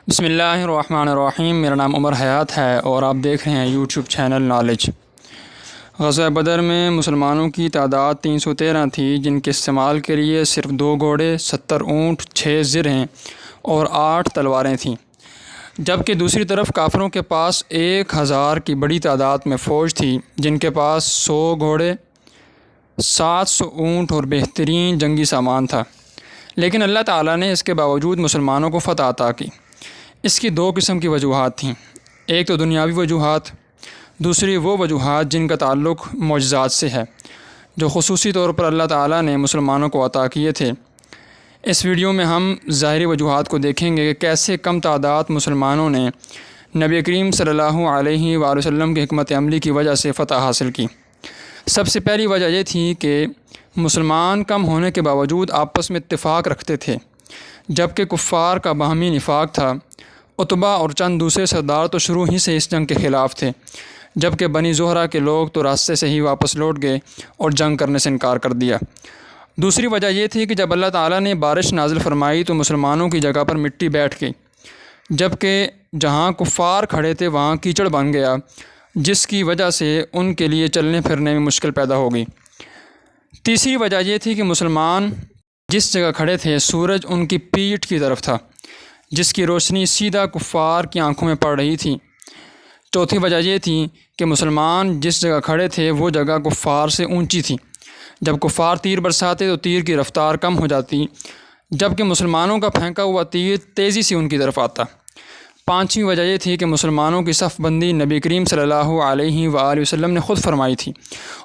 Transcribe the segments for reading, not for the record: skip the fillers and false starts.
بسم اللہ الرحمن الرحیم۔ میرا نام عمر حیات ہے اور آپ دیکھ رہے ہیں یوٹیوب چینل نالج۔ غزوہ بدر میں مسلمانوں کی تعداد 313 تھی، جن کے استعمال کے لیے صرف 2 گھوڑے، 70 اونٹ، 6 زرہیں اور 8 تلواریں تھیں، جبکہ دوسری طرف کافروں کے پاس 1000 کی بڑی تعداد میں فوج تھی، جن کے پاس 100 گھوڑے، 700 اونٹ اور بہترین جنگی سامان تھا۔ لیکن اللہ تعالیٰ نے اس کے باوجود مسلمانوں کو فتح عطا کی۔ اس کی 2 قسم کی وجوہات تھیں، ایک تو دنیاوی وجوہات، دوسری وہ وجوہات جن کا تعلق معجزات سے ہے، جو خصوصی طور پر اللہ تعالیٰ نے مسلمانوں کو عطا کیے تھے۔ اس ویڈیو میں ہم ظاہری وجوہات کو دیکھیں گے کہ کیسے کم تعداد مسلمانوں نے نبی کریم صلی اللہ علیہ وآلہ وسلم کی حکمت عملی کی وجہ سے فتح حاصل کی۔ سب سے پہلی وجہ یہ تھی کہ مسلمان کم ہونے کے باوجود آپس میں اتفاق رکھتے تھے، جبکہ کفار کا باہمی نفاق تھا۔ عتبہ اور چند دوسرے سردار تو شروع ہی سے اس جنگ کے خلاف تھے، جبکہ بنی زہرہ کے لوگ تو راستے سے ہی واپس لوٹ گئے اور جنگ کرنے سے انکار کر دیا۔ دوسری وجہ یہ تھی کہ جب اللہ تعالیٰ نے بارش نازل فرمائی تو مسلمانوں کی جگہ پر مٹی بیٹھ گئی، جبکہ جہاں کفار کھڑے تھے وہاں کیچڑ بن گیا، جس کی وجہ سے ان کے لیے چلنے پھرنے میں مشکل پیدا ہو گئی۔ تیسری وجہ یہ تھی کہ مسلمان جس جگہ کھڑے تھے سورج ان کی پیٹھ کی طرف تھا، جس کی روشنی سیدھا کفار کی آنکھوں میں پڑ رہی تھی۔ چوتھی وجہ یہ تھی کہ مسلمان جس جگہ کھڑے تھے وہ جگہ کفار سے اونچی تھی، جب کفار تیر برساتے تو تیر کی رفتار کم ہو جاتی، جبکہ مسلمانوں کا پھینکا ہوا تیر تیزی سے ان کی طرف آتا۔ پانچویں وجہ یہ تھی کہ مسلمانوں کی صف بندی نبی کریم صلی اللہ علیہ وآلہ وسلم نے خود فرمائی تھی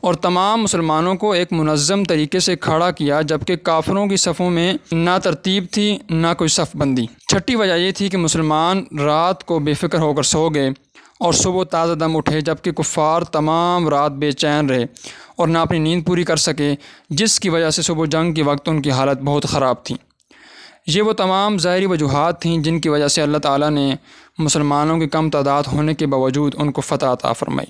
اور تمام مسلمانوں کو ایک منظم طریقے سے کھڑا کیا، جبکہ کافروں کی صفوں میں نہ ترتیب تھی نہ کوئی صف بندی۔ چھٹی وجہ یہ تھی کہ مسلمان رات کو بے فکر ہو کر سو گئے اور صبح تازہ دم اٹھے، جبکہ کفار تمام رات بے چین رہے اور نہ اپنی نیند پوری کر سکے، جس کی وجہ سے صبح جنگ کے وقت ان کی حالت بہت خراب تھی۔ یہ وہ تمام ظاہری وجوہات تھیں جن کی وجہ سے اللہ تعالیٰ نے مسلمانوں کی کم تعداد ہونے کے باوجود ان کو فتح عطا فرمائی۔